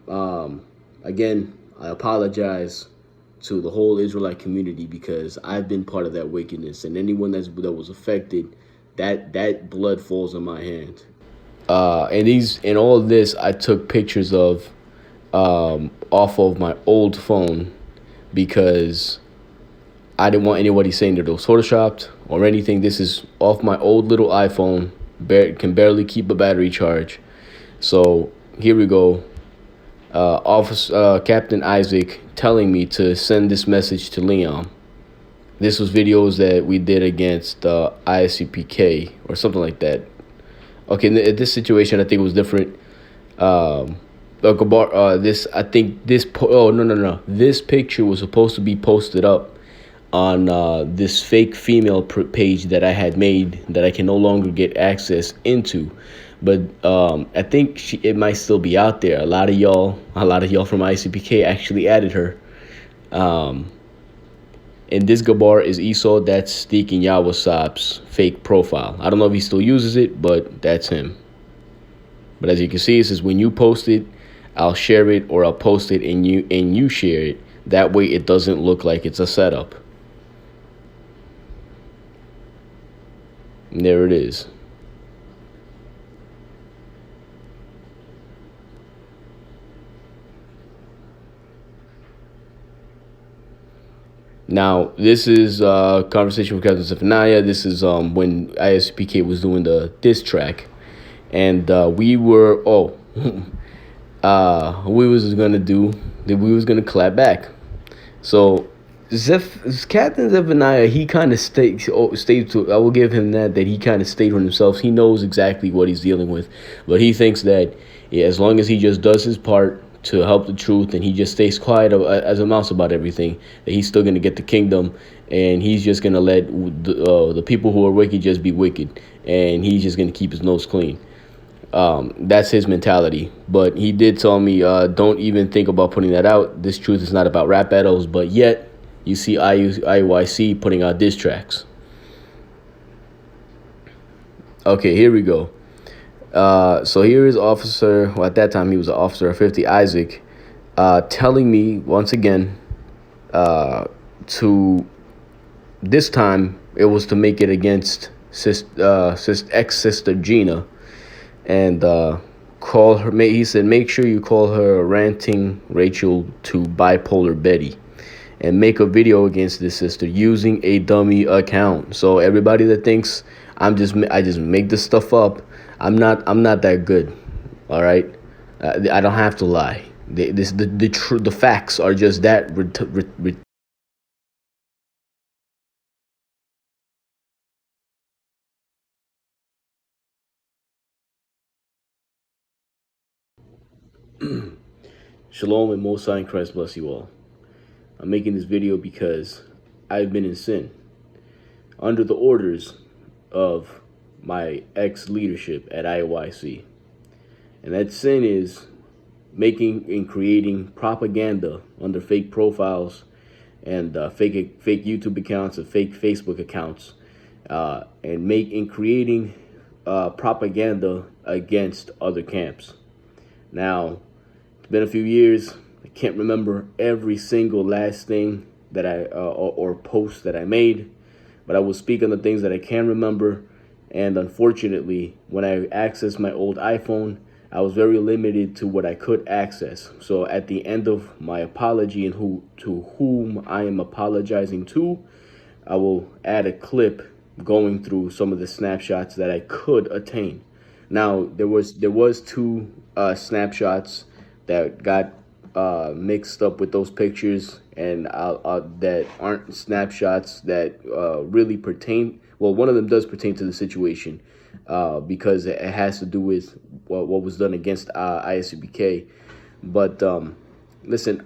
Again, I apologize to the whole Israelite community because I've been part of that wickedness, and anyone that was affected, that blood falls on my hand. And all of this, I took pictures of off of my old phone because I didn't want anybody saying that it was photoshopped or anything. This is off my old little iPhone. Can barely keep a battery charge. So here we go. Captain Isaac telling me to send this message to Leon. This was videos that we did against ISUPK or something like that. Okay, in this situation, I think it was different. This I think this. Oh no. This picture was supposed to be posted up on this fake female page that I had made that I can no longer get access into. But I think it might still be out there. A lot of y'all from ICPK actually added her. And this Gabar is Esau. That's Steak and Yawasop's fake profile. I don't know if he still uses it, but that's him. But as you can see, it says when you post it, I'll share it, or I'll post it and you share it. That way it doesn't look like it's a setup. And there it is. Now, this is a conversation with Captain Zephaniah. This is when ISPK was doing the diss track. And we were, we was gonna clap back. So Captain Zephaniah, he kind of stayed to, I will give him that he kind of stayed on himself. He knows exactly what he's dealing with. But he thinks that as long as he just does his part to help the truth and he just stays quiet as a mouse about everything, that he's still going to get the kingdom, and he's just going to let the people who are wicked just be wicked, and he's just going to keep his nose clean. That's his mentality. But he did tell me, don't even think about putting that out. This truth is not about rap battles, but yet you see IUIC putting out diss tracks. Okay, here we go. So here is Officer, well, at that time he was an Officer of 50, Isaac, telling me once again to, this time it was to make it against ex-sister Gina, and call her, he said, make sure you call her ranting Rachel to bipolar Betty, and make a video against this sister using a dummy account. So everybody that thinks I just make this stuff up, I'm not that good. All right, I don't have to lie. The facts are just that. Shalom and Most High in Christ bless you all. I'm making this video because I've been in sin under the orders of my ex-leadership at IUIC. And that sin is making and creating propaganda under fake profiles and fake YouTube accounts and fake Facebook accounts, and creating propaganda against other camps. Now, it's been a few years. I can't remember every single last thing that or post that I made, but I will speak on the things that I can remember. And unfortunately, when I accessed my old iPhone, I was very limited to what I could access. So at the end of my apology and to whom I am apologizing to, I will add a clip going through some of the snapshots that I could attain. Now, there was two snapshots that got mixed up with those pictures, and that aren't snapshots that really pertain. Well, one of them does pertain to the situation because it has to do with what was done against ISUPK. But listen,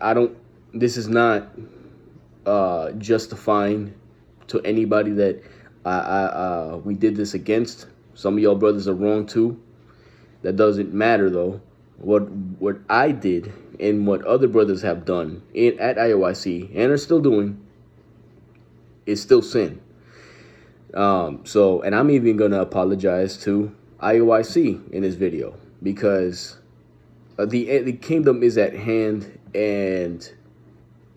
this is not justifying to anybody that we did this against. Some of y'all brothers are wrong too. That doesn't matter though. What I did and what other brothers have done at IUIC and are still doing is still sin. And I'm even gonna apologize to IUIC in this video, because the kingdom is at hand, and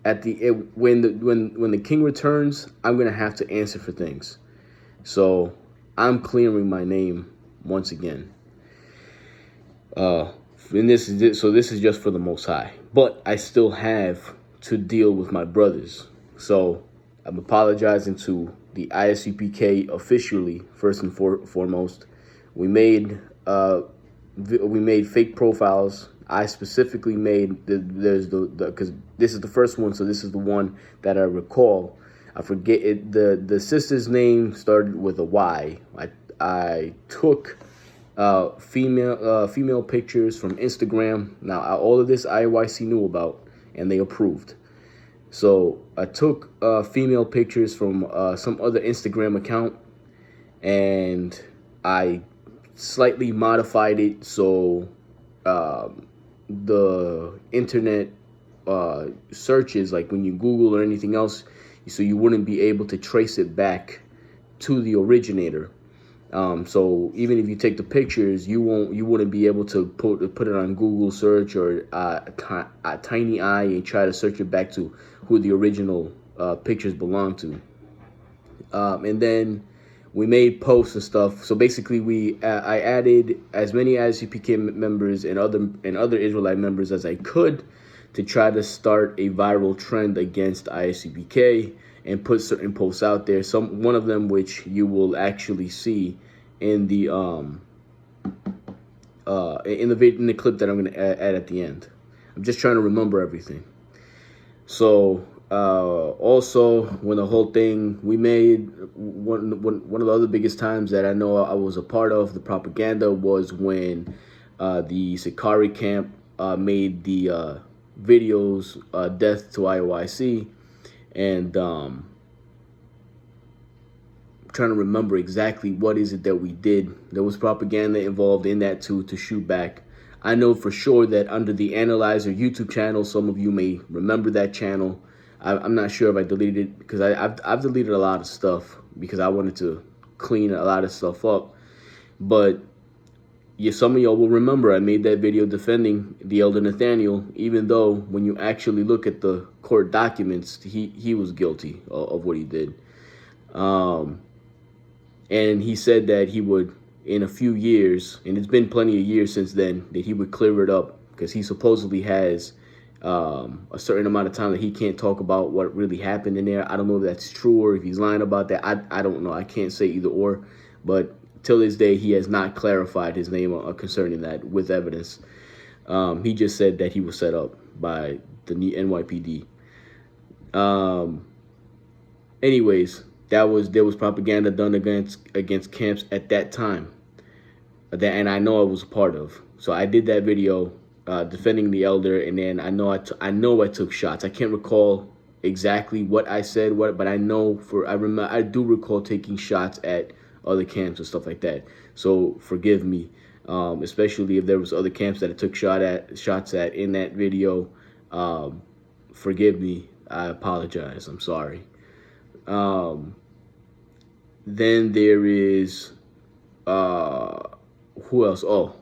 when the king returns, I'm gonna have to answer for things. So I'm clearing my name once again. And this is just for the Most High, but I still have to deal with my brothers. So I'm apologizing to the ISUPK officially, first and foremost. We made fake profiles. I specifically made because this is the first one, so this is the one that I recall. I forget it. The sister's name started with a Y. I took female pictures from Instagram. Now all of this IYC knew about, and they approved. So I took female pictures from some other Instagram account, and I slightly modified it so the internet searches, like when you Google or anything else, so you wouldn't be able to trace it back to the originator. So even if you take the pictures, you wouldn't be able to put it on Google search or a tiny eye and try to search it back to who the original pictures belong to. And then we made posts and stuff. So basically, I added as many ISUPK members and other Israelite members as I could to try to start a viral trend against ISUPK and put certain posts out there. One of them which you will actually see in the clip that I'm going to add at the end. I'm just trying to remember everything. So also, when the whole thing we made, one of the other biggest times that I know I was a part of the propaganda was when the Sakari camp made the videos death to IUIC, and trying to remember exactly what is it that we did. There was propaganda involved in that too, to shoot back. I know for sure that under the Analyzer YouTube channel, some of you may remember that channel. I'm not sure if I deleted it, because I've deleted a lot of stuff because I wanted to clean a lot of stuff up. But yeah, some of y'all will remember I made that video defending the Elder Nathaniel, even though when you actually look at the court documents, he was guilty of what he did. And he said that he would, in a few years, and it's been plenty of years since then, that he would clear it up, because he supposedly has a certain amount of time that he can't talk about what really happened in there. I don't know if that's true or if he's lying about that. I don't know. I can't say either or. But till this day, he has not clarified his name concerning that with evidence. He just said that he was set up by the NYPD. Anyways, there was propaganda done against camps at that time, and I know I was a part of. So I did that video defending the elder, and then I know I took shots. I can't recall exactly what I said, but I know I do recall taking shots at other camps and stuff like that. So forgive me, especially if there was other camps that I took shots at in that video. Forgive me. I apologize. I'm sorry. Then there is who else? Oh,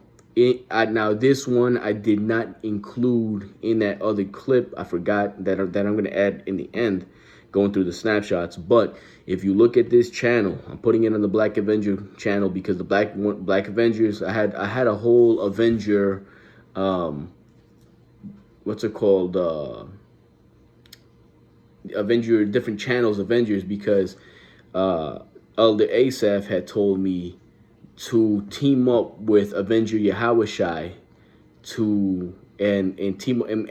now this one I did not include in that other clip. I forgot that I'm going to add in the end, going through the snapshots. But if you look at this channel, I'm putting it on the Black Avenger channel, because the Black Avengers, I had a whole Avenger, what's it called? Avenger, different channels, Avengers, because Elder Asaph had told me to team up with Avenger Yahushai and team and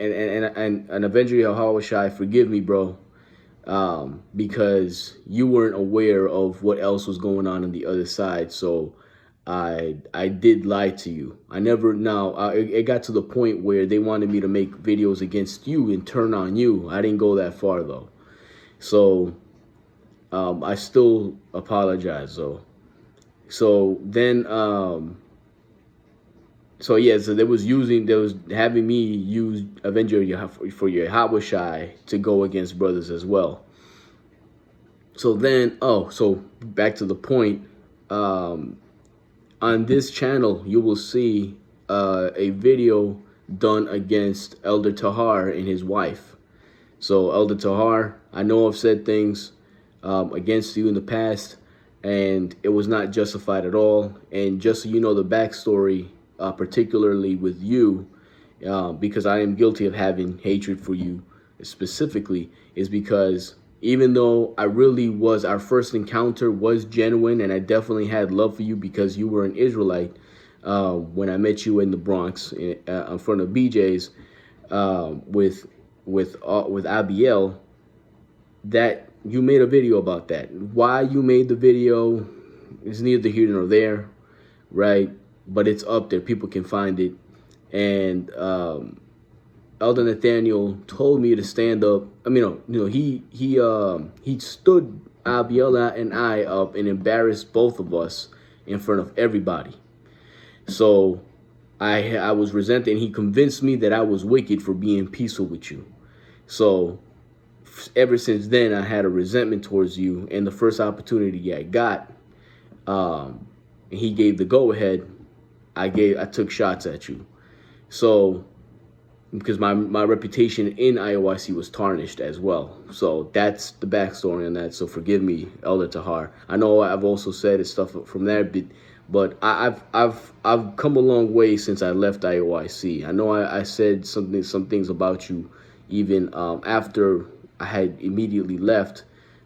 Avenger Yahushai, forgive me, bro, because you weren't aware of what else was going on the other side. So I did lie to you. It got to the point where they wanted me to make videos against you and turn on you. I didn't go that far though. So I still apologize though. So then so they was having me use Avenger for Yahushai to go against brothers as well. So then so back to the point, on this channel you will see a video done against Elder Tahar and his wife. So Elder Tahar, I know I've said things against you in the past, and it was not justified at all. And just so you know the backstory, particularly with you, because I am guilty of having hatred for you specifically, is because even though our first encounter was genuine, and I definitely had love for you because you were an Israelite, when I met you in the Bronx in front of BJ's with Abiel, that you made a video about that. Why you made the video is neither here nor there, right? But it's up there. People can find it. And Elder Nathaniel told me to stand up. I mean, no, he stood Abiel and I up and embarrassed both of us in front of everybody. So I was resented, and he convinced me that I was wicked for being peaceful with you. So ever since then, I had a resentment towards you, and the first opportunity I got, and he gave the go-ahead, I took shots at you. So because my reputation in IUIC was tarnished as well. So that's the backstory on that. So forgive me, Elder Tahar. I know I've also said stuff from there, but I've come a long way since I left IUIC. I know I said some things about you even after I had immediately left,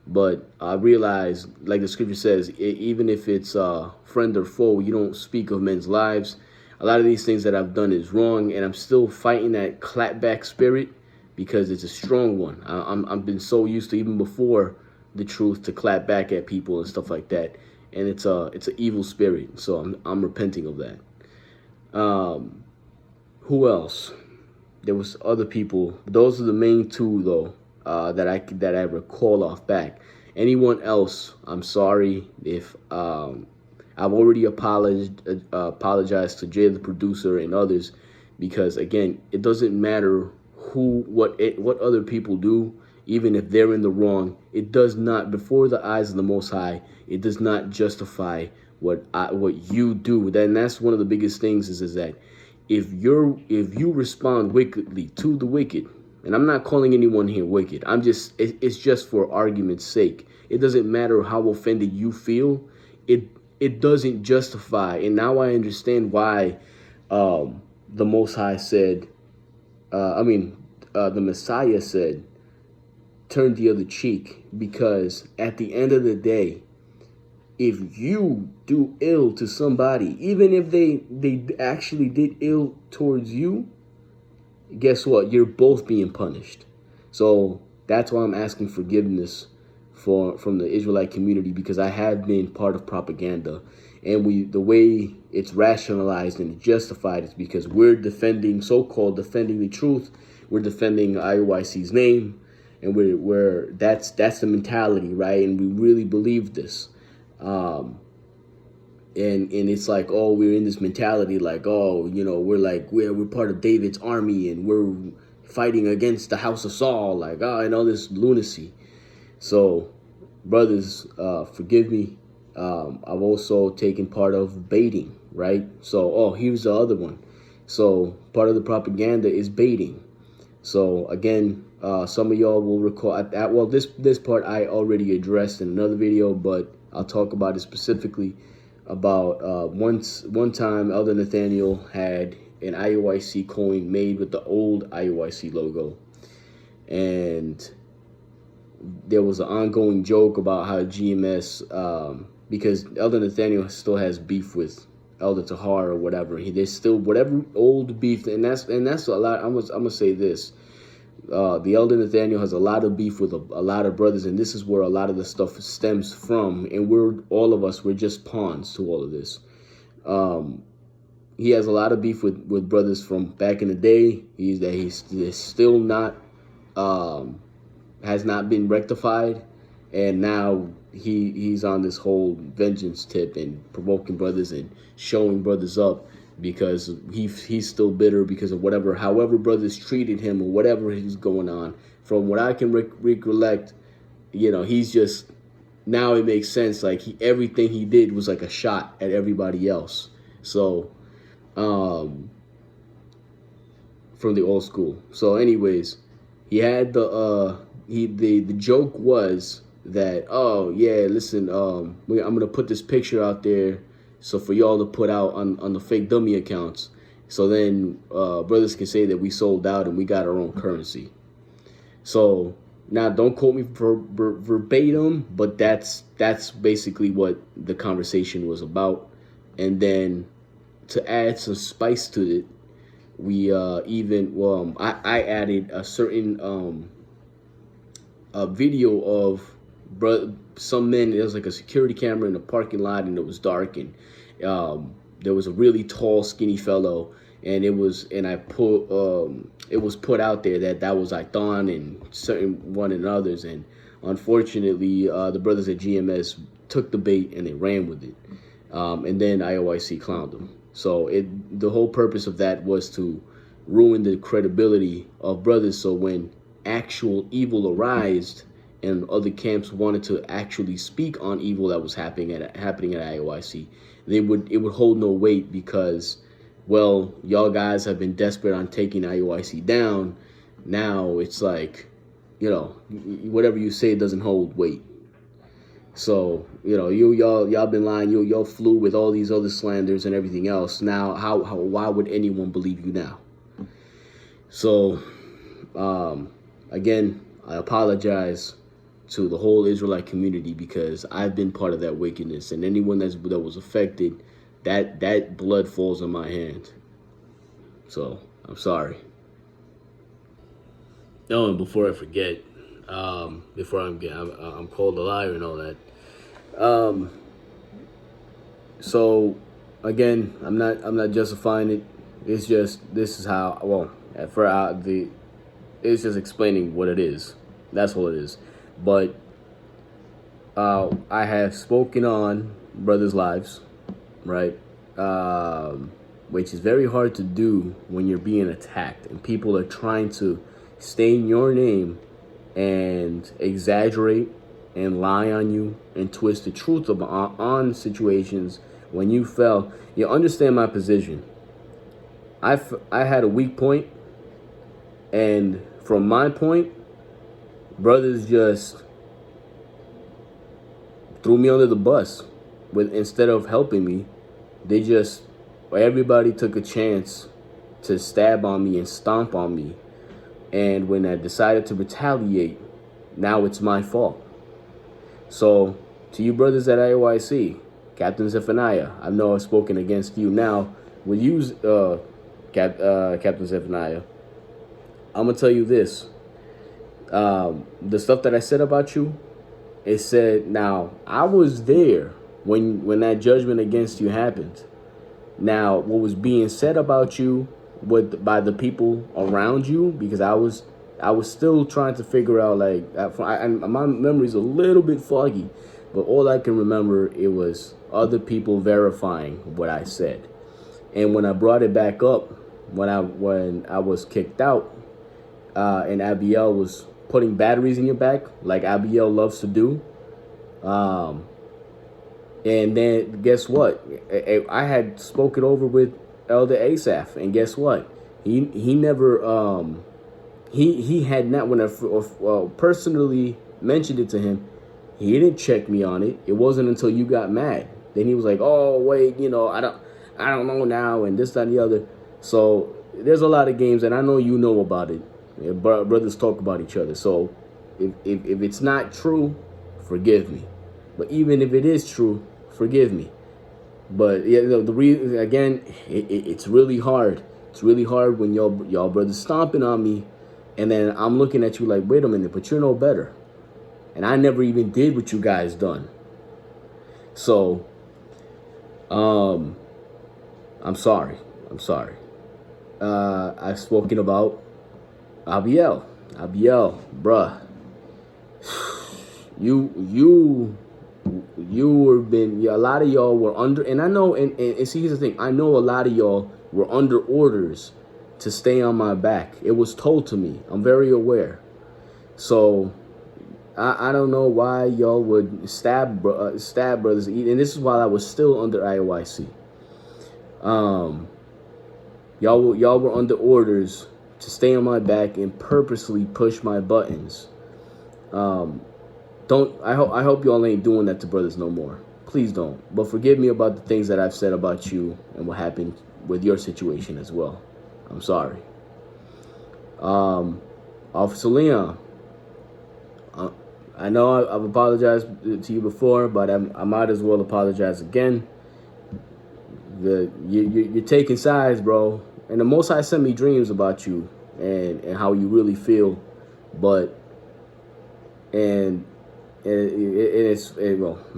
but I realized, like the scripture says, even if it's friend or foe, you don't speak of men's lives. A lot of these things that I've done is wrong, and I'm still fighting that clapback spirit because it's a strong one. I've been so used to, even before the truth, to clap back at people and stuff like that, and it's an evil spirit. So I'm repenting of that. Who else? There was other people. Those are the main two, though, that I recall off back. Anyone else, I'm sorry if I've already apologized to Jay, the producer, and others, because again, it doesn't matter what other people do, even if they're in the wrong. It does not, before the eyes of the Most High, it does not justify what you do. And that's one of the biggest things is that if you respond wickedly to the wicked, and I'm not calling anyone here wicked, it's just for argument's sake. It doesn't matter how offended you feel. It doesn't justify. And now I understand why the Most High said, the Messiah said, turn the other cheek. Because at the end of the day, if you do ill to somebody, even if they actually did ill towards you, guess what? You're both being punished. So that's why I'm asking forgiveness from the Israelite community, because I have been part of propaganda, and the way it's rationalized and justified is because we're so-called defending the truth. We're defending IUIC's name, and that's the mentality, right? And we really believe this. And it's like, oh, we're in this mentality, like, oh, we're part of David's army, and we're fighting against the house of Saul, like, and all this lunacy. So, brothers, forgive me. I've also taken part of baiting, right? So, here's the other one. So, part of the propaganda is baiting. So, again, some of y'all will recall, this part I already addressed in another video, but I'll talk about it specifically. About one time, Elder Nathaniel had an IUIC coin made with the old IUIC logo, and there was an ongoing joke about how GMS, because Elder Nathaniel still has beef with Elder Tahar or whatever. There's still whatever old beef, and that's a lot. I'm gonna say this. The Elder Nathaniel has a lot of beef with a lot of brothers, and this is where a lot of the stuff stems from. And we're just pawns to all of this. He has a lot of beef with brothers from back in the day. He's still not has not been rectified, and now he's on this whole vengeance tip and provoking brothers and showing brothers up, because he's still bitter because of however brothers treated him or whatever is going on. From what I can recollect, he's just, now it makes sense. Like everything he did was like a shot at everybody else. So, from the old school. So anyways, he had the joke was that, oh yeah, listen, I'm gonna put this picture out there so for y'all to put out on the fake dummy accounts, so then brothers can say that we sold out and we got our own currency. So now don't quote me verbatim, but that's basically what the conversation was about. And then to add some spice to it, we I added a certain a video of some men. There was like a security camera in the parking lot, and it was dark, and there was a really tall, skinny fellow, and it was put out there that was Ithon and certain one and others, and unfortunately the brothers at GMS took the bait and they ran with it, and then IUIC clowned them. So the whole purpose of that was to ruin the credibility of brothers. So when actual evil arose and other camps wanted to actually speak on evil that was happening at IUIC, it would hold no weight, because, well, y'all guys have been desperate on taking IUIC down. Now it's like, you know, whatever you say doesn't hold weight. So, you know, y'all been lying. Y'all flew with all these other slanders and everything else. Now, why would anyone believe you now? So, again, I apologize to the whole Israelite community, because I've been part of that wickedness, and anyone that was affected, that blood falls on my hand. So I'm sorry. Oh, and before I forget, before I'm called a liar and all that. So again, I'm not justifying it. It's just, this is how, well, it's just explaining what it is. That's all it is. But I have spoken on brothers' lives, right? Which is very hard to do when you're being attacked and people are trying to stain your name and exaggerate and lie on you and twist the truth on situations when you fell. You understand my position. I had a weak point, and from my point, brothers just threw me under the bus. Instead of helping me, everybody took a chance to stab on me and stomp on me. And when I decided to retaliate, now it's my fault. So to you brothers at IUIC, Captain Zephaniah, I know I've spoken against you now. With you, Captain Zephaniah, I'm gonna tell you this. The stuff that I said about you, it said, now I was there when that judgment against you happened. Now, what was being said about you by the people around you, because I was still trying to figure out, like, my memory's a little bit foggy, but all I can remember, it was other people verifying what I said. And when I brought it back up, when I was kicked out, and Abiel was putting batteries in your back, like Abiel loves to do, and then guess what? I had spoken over with Elder Asaph, and guess what? He never he had not, when I personally mentioned it to him, he didn't check me on it. It wasn't until you got mad. Then he was like, oh wait, you know, I don't know now, and this, that, and the other. So there's a lot of games, and I know you know about it. Brothers talk about each other. So if it's not true, forgive me. But even if it is true, forgive me. But yeah, the reason, again, it's really hard. It's really hard when y'all brothers stomping on me, and then I'm looking at you like, wait a minute, but you're no better. And I never even did what you guys done. So, I'm sorry. I've spoken about Abiel, bruh. A lot of y'all were under, and I know, and see, here's the thing. I know a lot of y'all were under orders to stay on my back. It was told to me. I'm very aware. So I don't know why y'all would stab brothers. And this is while I was still under IUIC. Y'all were under orders to stay on my back and purposely push my buttons. I hope y'all ain't doing that to brothers no more. Please don't. But forgive me about the things that I've said about you and what happened with your situation as well. I'm sorry. Officer Leon, I know I've apologized to you before, but I might as well apologize again. You're taking sides, bro. And the Most High sent me dreams about you and how you really feel. But well,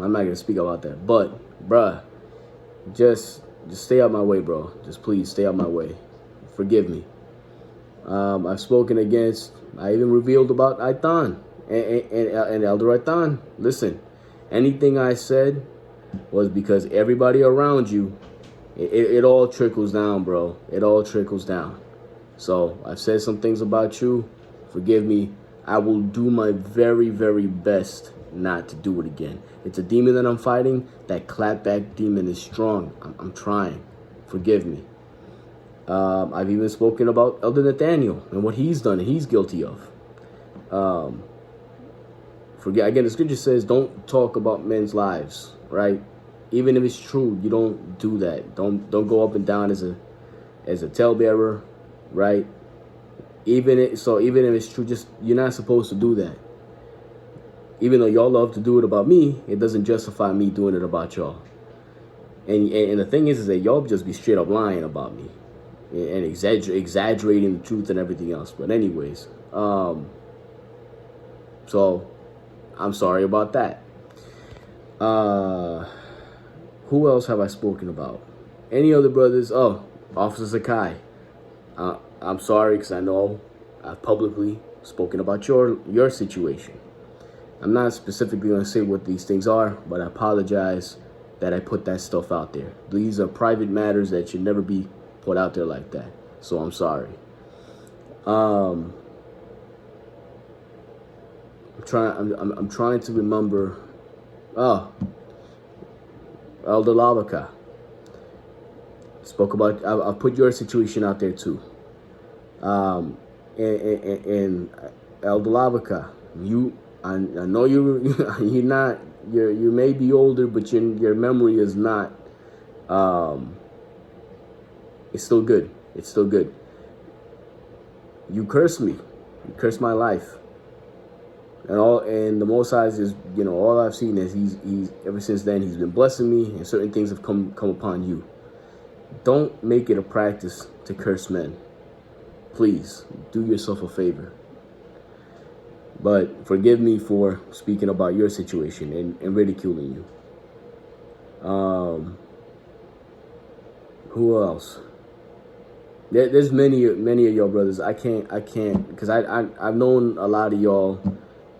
I'm not gonna speak about that. But bruh, just stay out my way, bro. Just please stay out my way. Forgive me. I've spoken against. I even revealed about Ithan and Elder Ithan. Listen, anything I said was because everybody around you. It all trickles down, bro. It all trickles down. So I've said some things about you. Forgive me. I will do my very, very best not to do it again. It's a demon that I'm fighting. That clapback demon is strong. I'm trying. Forgive me. I've even spoken about Elder Nathaniel and what he's done and he's guilty of. Again, the scripture says don't talk about men's lives, right? Even if it's true, you don't do that. Don't go up and down as a talebearer, right? Even if it's true, just you're not supposed to do that. Even though y'all love to do it about me, it doesn't justify me doing it about y'all. And the thing is that y'all just be straight up lying about me and exaggerating the truth and everything else. But anyways, so I'm sorry about that. Who else have I spoken about? Any other brothers? Oh, Officer Sakai. I'm sorry because I know I've publicly spoken about your situation. I'm not specifically going to say what these things are, but I apologize that I put that stuff out there. These are private matters that should never be put out there like that. So I'm sorry. I'm trying to remember. Oh, Elder Lavaka. Spoke about. I'll put your situation out there too. And Elder Lavaka, I know you're not. You may be older, but your memory is not. It's still good. It's still good. You cursed me. You cursed my life. And the Most High is, all I've seen is he's ever since then he's been blessing me, and certain things have come upon you. Don't make it a practice to curse men. Please do yourself a favor. But forgive me for speaking about your situation and ridiculing you. Who else? There's many of your brothers. I can't because I've known a lot of y'all.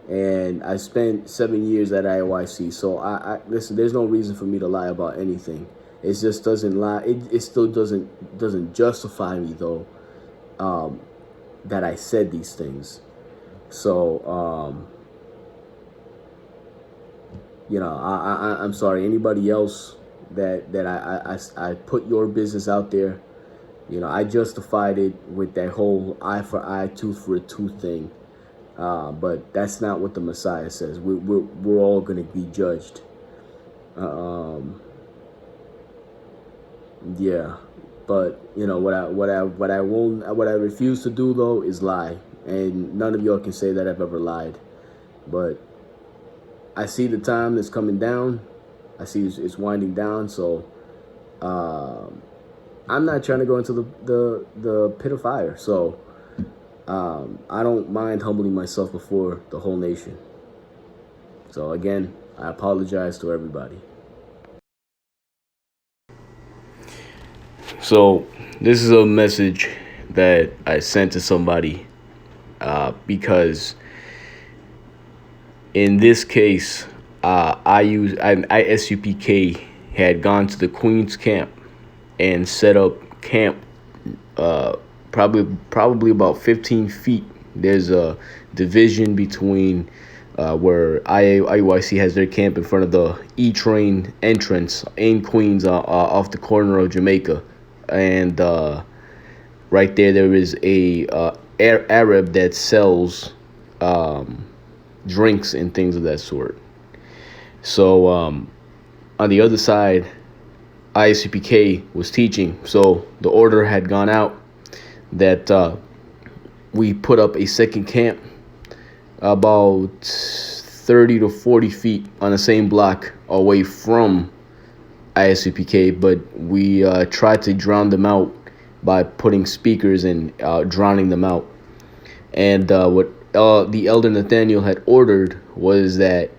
And I spent 7 years at IUIC, so I listen. There's no reason for me to lie about anything. It just doesn't lie. It still doesn't justify me though. That I said these things. So I'm sorry. Anybody else that I put your business out there. I justified it with that whole eye for eye, tooth for a tooth thing. But that's not what the Messiah says. We're all going to be judged. Yeah, but what I refuse to do though is lie, and none of y'all can say that I've ever lied. But I see the time that's coming down. I see it's winding down. So I'm not trying to go into the pit of fire. So. I don't mind humbling myself before the whole nation. So again, I apologize to everybody. So this is a message that I sent to somebody because in this case, ISUPK had gone to the Queen's camp and set up camp probably about 15 feet. There's a division between where IUIC has their camp in front of the E-train entrance in Queens off the corner of Jamaica and right there is a Arab that sells drinks and things of that sort. So on the other side, ISUPK was teaching. So the order had gone out that we put up a second camp about 30 to 40 feet on the same block away from ISUPK, but we tried to drown them out by putting speakers and drowning them out. And what the Elder Nathaniel had ordered was that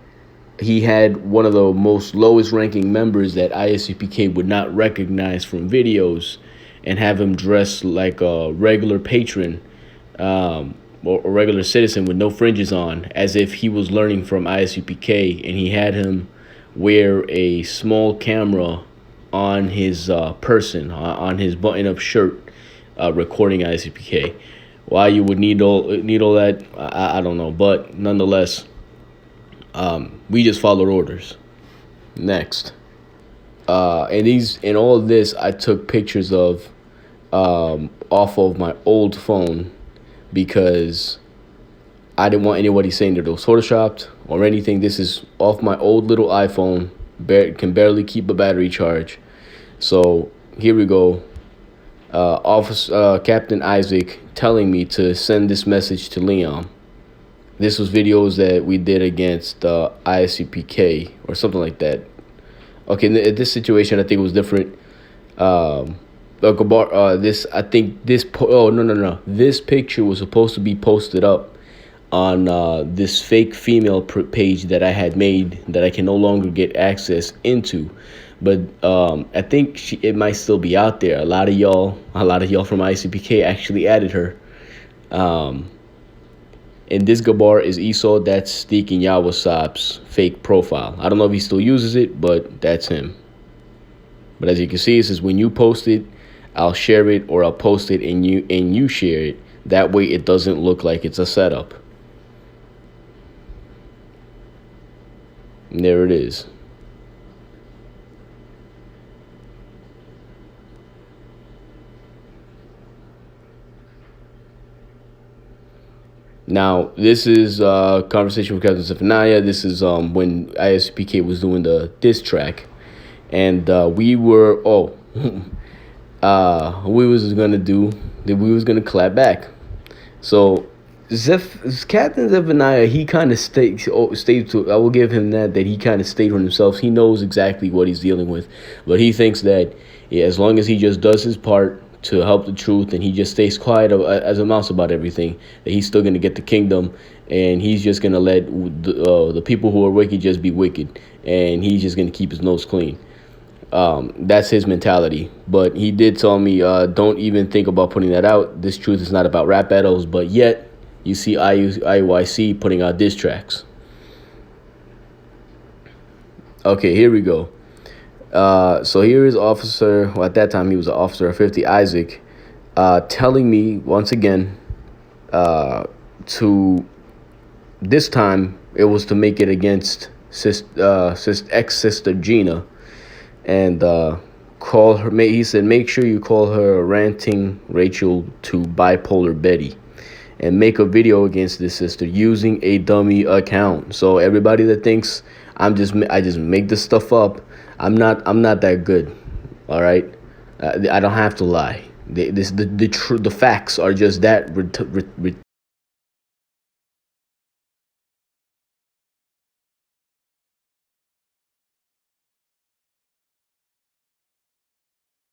he had one of the most lowest ranking members that ISUPK would not recognize from videos and have him dress like a regular patron or a regular citizen with no fringes on, as if he was learning from ISUPK, and he had him wear a small camera on his person, on his button-up shirt, recording ISUPK. Why you would need all that, I don't know, but nonetheless, we just followed orders. Next, and all of this, I took pictures of off of my old phone, because I didn't want anybody saying that it was photoshopped or anything. This is off my old little iPhone. Can barely keep a battery charge. So here we go. Captain Isaac telling me to send this message to Leon. This was videos that we did against ISUPK or something like that. Okay, in this situation, I think it was different. This picture was supposed to be posted up on this fake female page that I had made that I can no longer get access into, but I think it might still be out there. A lot of y'all from ISUPK actually added her. And this Gabar is Esau. That's Deacon Yawasop's fake profile. I don't know if he still uses it, but that's him. But as you can see, it says when you post it, I'll share it, or I'll post it and you share it. That way it doesn't look like it's a setup. And there it is. Now, this is a conversation with Captain Zephaniah. This is when ISPK was doing the diss track. And we were, we was gonna clap back. So Captain Zephaniah, he kind of stayed to, I will give him that he kind of stayed on himself. He knows exactly what he's dealing with, but he thinks that as long as he just does his part to help the truth and he just stays quiet as a mouse about everything, that he's still going to get the kingdom, and he's just going to let the people who are wicked just be wicked, and he's just going to keep his nose clean. That's his mentality. But he did tell me, don't even think about putting that out. This truth is not about rap battles, but yet you see IUIC putting out diss tracks. Okay, here we go. So here is Officer, well, at that time he was an Officer of 50, Isaac, telling me once again to, this time it was to make it against ex-sister Gina, and call her, he said, make sure you call her ranting Rachel to bipolar Betty, and make a video against this sister using a dummy account. So everybody that thinks I just make this stuff up, I'm not that good. All right, I don't have to lie. The facts are just that